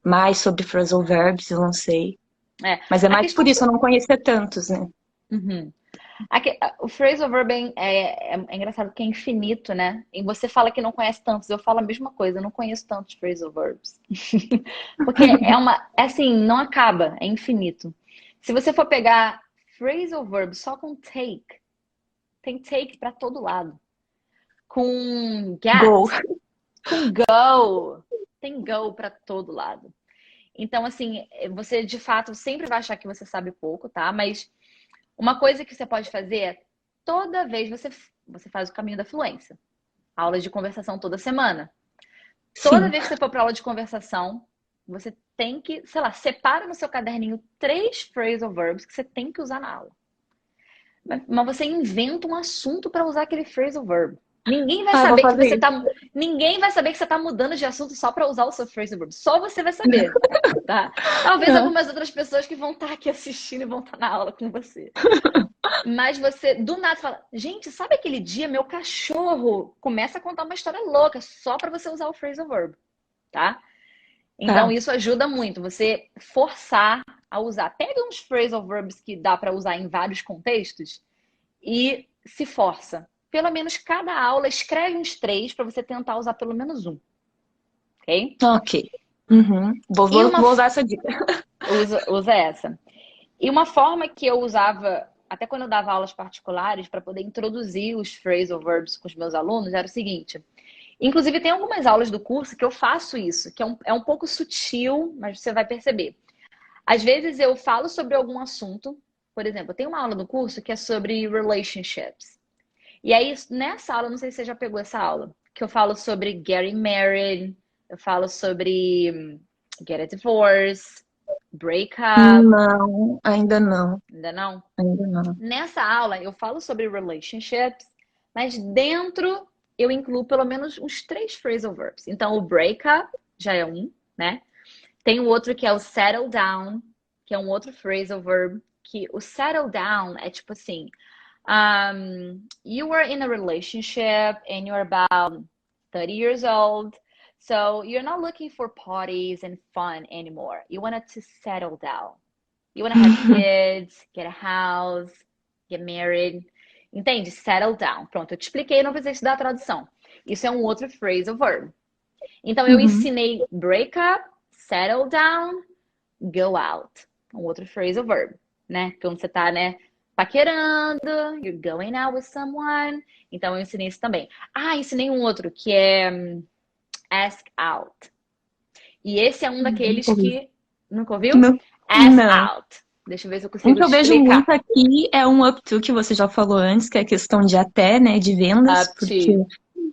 E: mais sobre phrasal verbs, eu não sei.
A: É.
E: Mas é
A: A
E: mais por
A: questão.
E: isso, eu não conhecer tantos, né?
A: Uhum. O phrasal verb é engraçado porque é infinito, né? E você fala que não conhece tantos, eu falo a mesma coisa, eu não conheço tantos phrasal verbs. Porque é assim, não acaba, é infinito. Se você for pegar phrasal verb só com take, tem take pra todo lado. Com
E: Go.
A: get, com go, tem go pra todo lado. Então, assim, você de fato sempre vai achar que você sabe pouco, tá? Mas uma coisa que você pode fazer é toda vez você faz o caminho da fluência. Aulas de conversação toda semana. Toda
E: Sim.
A: vez que você for para aula de conversação, você tem que, sei lá, separa no seu caderninho 3 phrasal verbs que você tem que usar na aula. Mas você inventa um assunto para usar aquele phrasal verb. Ninguém vai
E: Ah, eu vou
A: saber que
E: fazer
A: você
E: isso.
A: tá, ninguém vai saber que você tá mudando de assunto só para usar o seu phrasal verb. Só você vai saber, tá? Talvez
E: Ah,
A: algumas outras pessoas que vão estar aqui assistindo e vão estar na aula com você. Mas você, do nada, fala, gente, sabe aquele dia meu cachorro começa a contar uma história louca só para você usar o phrasal verb, tá? Então
E: tá.
A: isso ajuda muito, você forçar a usar. Pega uns phrasal verbs que dá para usar em vários contextos e se força. Pelo menos cada aula escreve uns 3 para você tentar usar pelo menos um, ok?
E: Ok. Uhum.
A: E uma
E: Vou usar essa dica.
A: usa essa. E uma forma que eu usava, até quando eu dava aulas particulares, para poder introduzir os phrasal verbs com os meus alunos, era o seguinte. Inclusive, tem algumas aulas do curso que eu faço isso, que é um pouco sutil, mas você vai perceber. Às vezes eu falo sobre algum assunto, por exemplo, eu tenho uma aula do curso que é sobre relationships. E aí, nessa aula, não sei se você já pegou essa aula, que eu falo sobre getting married, eu falo sobre get a divorce, break up,
E: Não, ainda não.
A: ainda não?
E: Ainda não.
A: Nessa aula, eu falo sobre relationships, mas dentro eu incluo pelo menos uns 3 phrasal verbs. Então, o break up já é um, né? Tem o outro que é o settle down, que é um outro phrasal verb, que o settle down é tipo assim, you were in a relationship and you're about 30 years old, so you're not looking for parties and fun anymore. You wanted to settle down. You want to have kids, get a house, get married. Entende? Settle down. Pronto, eu te expliquei, não precisa estudar a tradução. Isso é um outro phrasal verb. Então, eu
E: Uhum.
A: ensinei break up, settle down, go out. Um outro phrasal verb, né? Quando você tá, né, paquerando, you're going out with someone. Então, eu ensinei isso também. Ensinei um outro, que é ask out. E esse é um daqueles
E: Ouvi.
A: que... Nunca ouviu?
E: Não.
A: Ask
E: Não.
A: out. Deixa eu ver se eu
E: Um
A: consigo
E: que eu
A: te
E: vejo
A: explicar.
E: muito aqui é um up to, que você já falou antes, que é questão de até, né, de vendas,
A: Up
E: porque
A: to.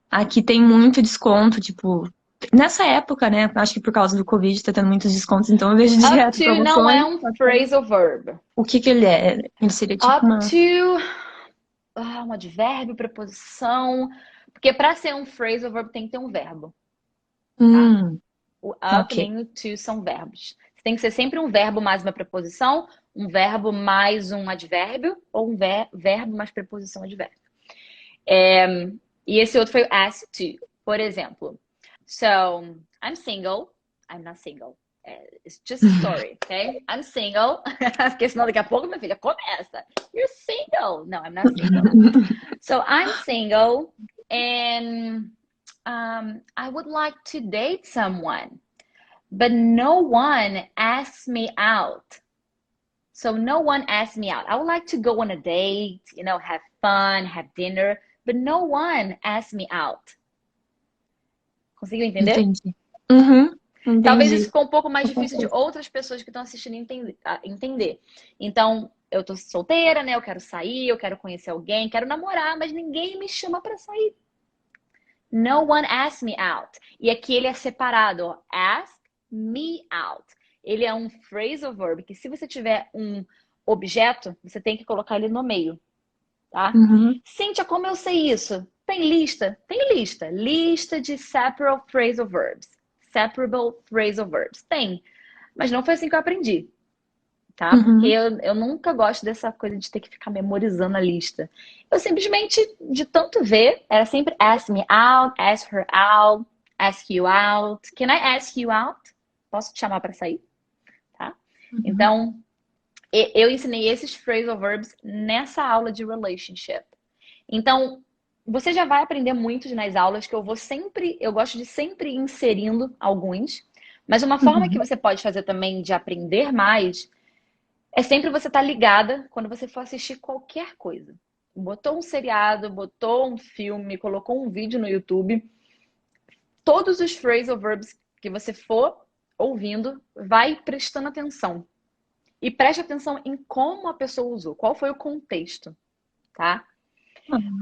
E: aqui tem muito desconto, tipo, nessa época, né, acho que por causa do Covid tá tendo muitos descontos, então eu vejo
A: Up
E: direto
A: to não é
E: promoções.
A: um phrasal verb.
E: O que que ele é? Ele seria tipo
A: Up
E: uma...
A: to, um advérbio, preposição. Porque para ser um phrasal verb tem que ter um verbo, tá? O up
E: Ok.
A: nem o to são verbos. Tem que ser sempre um verbo mais uma preposição, um verbo mais um advérbio, ou um verbo mais preposição advérbio. E esse outro foi asked to. Por exemplo, so, I'm single. I'm not single. It's just a story, okay? I'm single. Porque senão daqui a pouco, minha filha, começa. You're single. No, I'm not single. So, I'm single and I would like to date someone. But no one asks me out. So no one asks me out. I would like to go on a date, have fun, have dinner, but no one asks me out. Conseguiu entender?
E: Entendi. Uhum,
A: Talvez
E: entendi.
A: isso ficou um pouco mais difícil de outras pessoas que estão assistindo entender. Então, eu tô solteira, né? Eu quero sair, eu quero conhecer alguém, quero namorar, mas ninguém me chama pra sair. No one asks me out. E aqui ele é separado, ó. Ask me out. Ele é um phrasal verb que se você tiver um objeto, você tem que colocar ele no meio, tá?
E: Uhum.
A: Cíntia, como eu sei isso? Tem lista? Tem lista. Lista de separable phrasal verbs. Separable phrasal verbs. Tem. Mas não foi assim que eu aprendi, tá?
E: Uhum.
A: Porque eu nunca gosto dessa coisa de ter que ficar memorizando a lista. Eu simplesmente, de tanto ver, era sempre ask me out, ask her out, ask you out. Can I ask you out? Posso te chamar para sair? Tá?
E: Uhum.
A: Então, eu ensinei esses phrasal verbs nessa aula de relationship. Então, você já vai aprender muito nas aulas que eu gosto de sempre ir inserindo alguns. Mas uma forma que você pode fazer também de aprender mais é sempre você estar ligada quando você for assistir qualquer coisa. Botou um seriado, botou um filme, colocou um vídeo no YouTube. Todos os phrasal verbs que você for ouvindo, vai prestando atenção. E preste atenção em como a pessoa usou, qual foi o contexto, tá?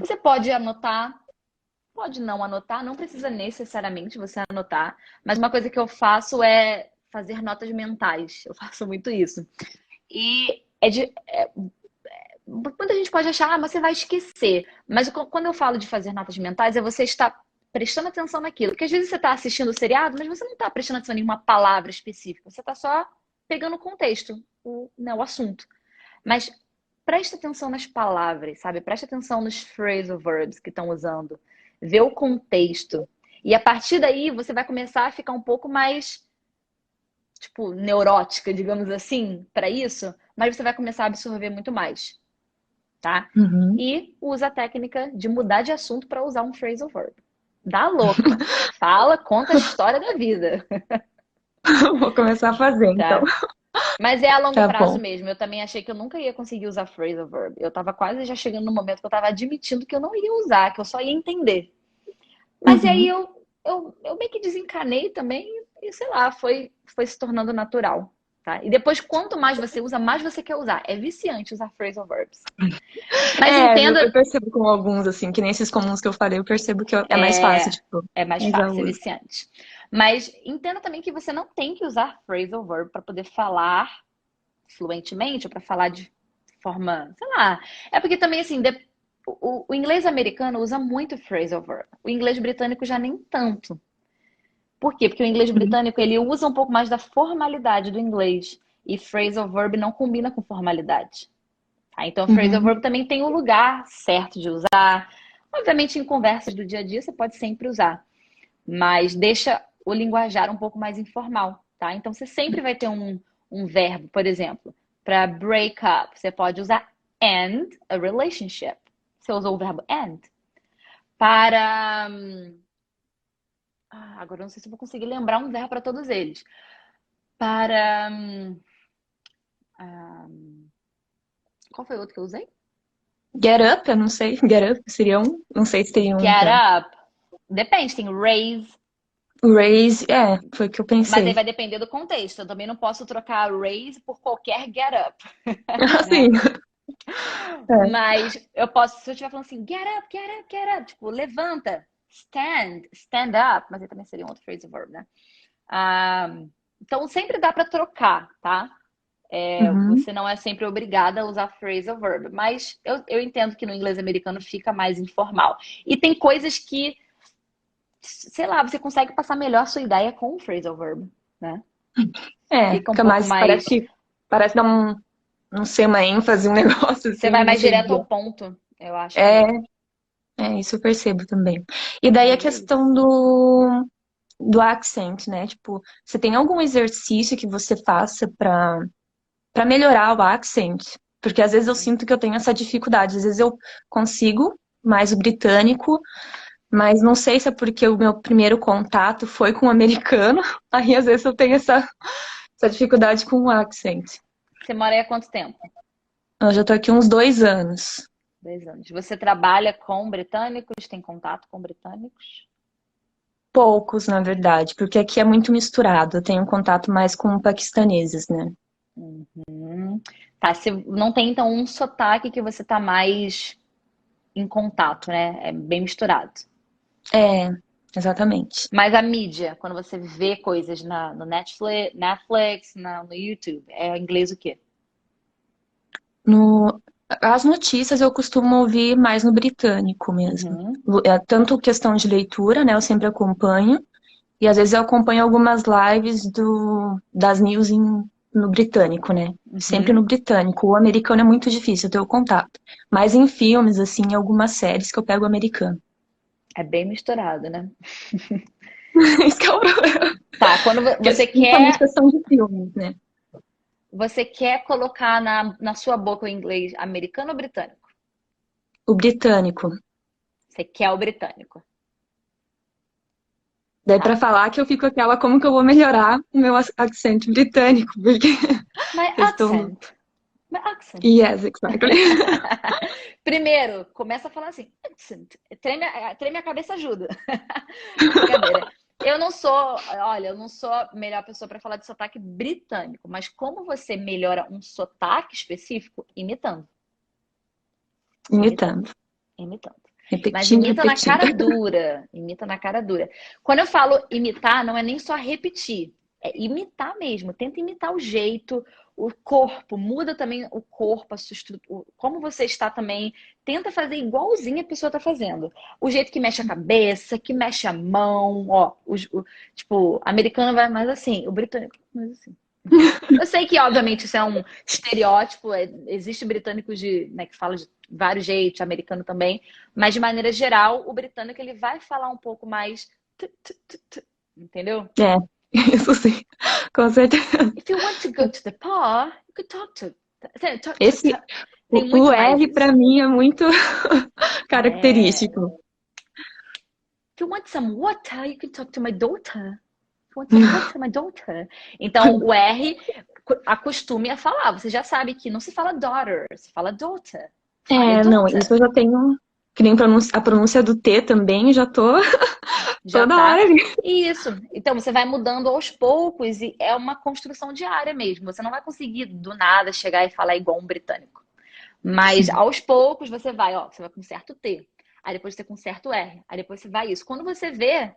A: Você pode anotar, pode não anotar, não precisa necessariamente você anotar, mas uma coisa que eu faço é fazer notas mentais. Eu faço muito isso. E muita gente pode achar, mas você vai esquecer. Mas quando eu falo de fazer notas mentais, é você estar prestando atenção naquilo. Porque às vezes você está assistindo o seriado, mas você não está prestando atenção em nenhuma palavra específica. Você está só pegando o contexto, o assunto. Mas presta atenção nas palavras, sabe? Presta atenção nos phrasal verbs que estão usando. Vê o contexto. E a partir daí, você vai começar a ficar um pouco mais, neurótica, digamos assim, para isso. Mas você vai começar a absorver muito mais, tá?
E: Uhum.
A: E usa a técnica de mudar de assunto para usar um phrasal verb. Dá louca. Fala, conta a história da vida.
E: Vou começar a fazer,
A: Tá.
E: então.
A: Mas é a longo
E: Tá
A: prazo
E: bom.
A: mesmo. Eu também achei que eu nunca ia conseguir usar phrasal verb. Eu tava quase já chegando no momento que eu tava admitindo que eu não ia usar, que eu só ia entender. Mas e aí eu meio que desencanei também e, sei lá, foi se tornando natural, tá? E depois, quanto mais você usa, mais você quer usar. É viciante usar phrasal verbs. Mas entenda...
E: Eu percebo com alguns, assim, que nem esses comuns que eu falei, eu percebo que é mais fácil,
A: É mais
E: mas eu
A: fácil, é
E: uso.
A: viciante. Mas entenda também que você não tem que usar phrasal verb para poder falar fluentemente ou para falar de forma, sei lá. É porque também, assim, o inglês americano usa muito phrasal verb. O inglês britânico já nem tanto. Por quê? Porque o inglês britânico, ele usa um pouco mais da formalidade do inglês. E phrasal verb não combina com formalidade. Tá? Então, phrasal verb também tem o lugar certo de usar. Obviamente, em conversas do dia a dia, você pode sempre usar. Mas deixa o linguajar um pouco mais informal, tá? Então, você sempre vai ter um verbo, por exemplo, para break up. Você pode usar end a relationship. Você usou o verbo end. Para... agora eu não sei se eu vou conseguir lembrar um verbo para todos eles. Para... qual foi o outro que eu usei?
E: Get up, eu não sei. Get up seria um. Não sei se teria um.
A: Get up. Depende, tem raise.
E: Raise, foi o que eu
A: Mas aí
E: pensei.
A: vai depender do contexto. Eu também não posso trocar raise por qualquer get up.
E: Assim.
A: Mas eu posso, se eu estiver falando assim, get up, get up, get up. Tipo, levanta. Stand up. Mas aí também seria um outro phrasal verb, né? Então sempre dá pra trocar, tá? Você não é sempre obrigada a usar phrasal verb. Mas eu entendo que no inglês americano fica mais informal. E tem coisas que, sei lá, você consegue passar melhor a sua ideia com o phrasal verb, né? Fica um
E: fica
A: pouco
E: mais,
A: mais.
E: parece dar não sei, uma ênfase, um negócio
A: Você
E: assim,
A: vai
E: não
A: mais
E: sei
A: direto
E: dizer.
A: ao ponto, eu acho
E: É,
A: também.
E: isso eu percebo também. E daí a
A: Mas é isso.
E: questão do accent, né? Tipo, você tem algum exercício que você faça para melhorar o accent? Porque às vezes eu sinto que eu tenho essa dificuldade. Às vezes eu consigo mais o britânico, mas não sei se é porque o meu primeiro contato foi com o americano. Aí às vezes eu tenho essa dificuldade com o accent.
A: Você mora aí há quanto tempo?
E: Eu já tô aqui uns 2 anos.
A: 2 anos. Você trabalha com britânicos? Tem contato com britânicos?
E: Poucos, na verdade, porque aqui é muito misturado. Eu tenho contato mais com paquistaneses, né?
A: Uhum. Tá, se não tem então um sotaque que você tá mais em contato, né? É bem misturado.
E: É, exatamente.
A: Mas a mídia, quando você vê coisas no Netflix, no YouTube, é inglês o quê?
E: No, as notícias eu costumo ouvir mais no britânico mesmo.
A: Uhum.
E: É tanto questão de leitura, né? Eu sempre acompanho. E às vezes eu acompanho algumas lives das news no britânico, né? Sempre
A: Uhum.
E: no britânico. O americano é muito difícil eu ter o contato. Mas em filmes, assim, em algumas séries que eu pego o americano.
A: É bem misturado, né?
E: Isso que é o problema.
A: Tá, quando
E: Principalmente questão de filmes, né?
A: você quer colocar na sua boca o inglês americano ou britânico?
E: O britânico.
A: Você quer o britânico.
E: Daí
A: Tá.
E: pra falar que eu fico aquela, como que eu vou melhorar o meu accent britânico? Porque
A: My
E: questão do...
A: accent. My accent.
E: Yes, exactly.
A: Primeiro, começa a falar assim, accent. Treme a cabeça ajuda. Brincadeira. Eu não sou a melhor pessoa para falar de sotaque britânico, mas como você melhora um sotaque específico? Imitando. Imitando.
E: Imitando.
A: Imitando. Mas
E: Repetindo,
A: imita na
E: repetindo.
A: cara dura. Imita na cara dura. Quando eu falo imitar, não é nem só repetir. É imitar mesmo. Tenta imitar o jeito, o corpo. Muda também o corpo, a sua estrutura. Como você está também. Tenta fazer igualzinho a pessoa está fazendo. O jeito que mexe a cabeça, que mexe a mão. Ó, tipo, o americano vai mais assim. O britânico mais assim. Eu sei que, obviamente, isso é um estereótipo. Existe britânicos né, que falam de vários jeitos, americano também. Mas, de maneira geral, o britânico ele vai falar um pouco mais... Entendeu?
E: É, isso sim. Com certeza.
A: If you want to go to the bar, you could talk to...
E: Esse,
A: Tem
E: o
A: muito mais
E: R
A: isso.
E: pra mim é muito
A: É...
E: característico.
A: If you want some water, you can talk to my daughter. If you want some water, my daughter. Então, o R, acostume a falar. Você já sabe que não se fala daughter, se fala daughter. Fale
E: Não,
A: daughter.
E: isso eu já tenho. Que nem a pronúncia do T também, já tô
A: Já
E: toda
A: tá.
E: hora ali.
A: Isso. Então, você vai mudando aos poucos e é uma construção diária mesmo. Você não vai conseguir do nada chegar e falar igual um britânico. Mas aos poucos você vai com certo T. Aí depois você com certo R. Aí depois você vai isso. Quando você vê,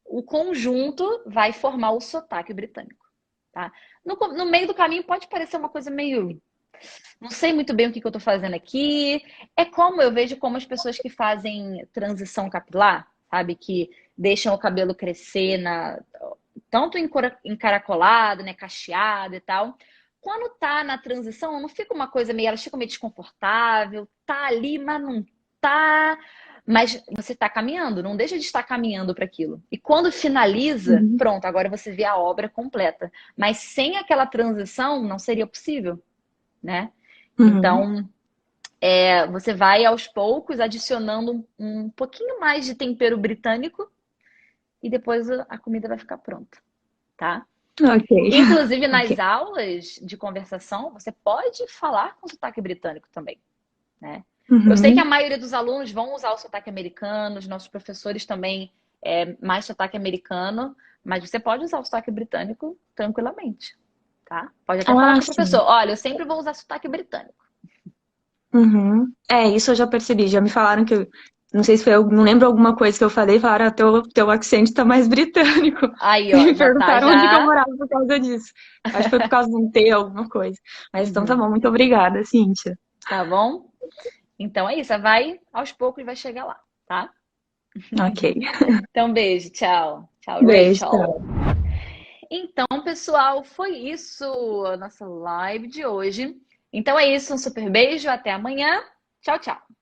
A: o conjunto vai formar o sotaque britânico, tá? No meio do caminho pode parecer uma coisa meio... Não sei muito bem o que eu tô fazendo aqui. É como eu vejo como as pessoas que fazem transição capilar, sabe? Que deixam o cabelo crescer tanto encaracolado, né? Cacheado e tal. Quando tá na transição, não fica uma coisa meio... Elas ficam meio desconfortável. Tá ali, mas não tá... Mas você está caminhando, não deixa de estar caminhando para aquilo. E quando finaliza, pronto, agora você vê a obra completa. Mas sem aquela transição, não seria possível, né? Então, você vai aos poucos adicionando um pouquinho mais de tempero britânico e depois a comida vai ficar pronta, tá?
E: Ok.
A: Inclusive, nas aulas de conversação, você pode falar com sotaque britânico também, né? Eu sei que a maioria dos alunos vão usar o sotaque americano, os nossos professores também mais sotaque americano, mas você pode usar o sotaque britânico tranquilamente, tá? Pode até falar com o professor, olha, eu sempre vou usar sotaque britânico.
E: Isso eu já percebi, já me falaram que não sei se foi, eu não lembro alguma coisa que eu falei, falaram, teu accent tá mais britânico.
A: Aí, ó,
E: me
A: já
E: perguntaram
A: tá
E: onde que eu morava por causa disso. Acho que foi por causa de um T, alguma coisa. Mas então tá bom, muito obrigada, Cíntia.
A: Tá bom? Então é isso, vai aos poucos vai chegar lá, tá?
E: Ok.
A: Então beijo, tchau. Tchau,
E: Beijo,
A: Rachel.
E: tchau.
A: Então, pessoal, foi isso a nossa live de hoje. Então é isso, um super beijo, até amanhã. Tchau, tchau.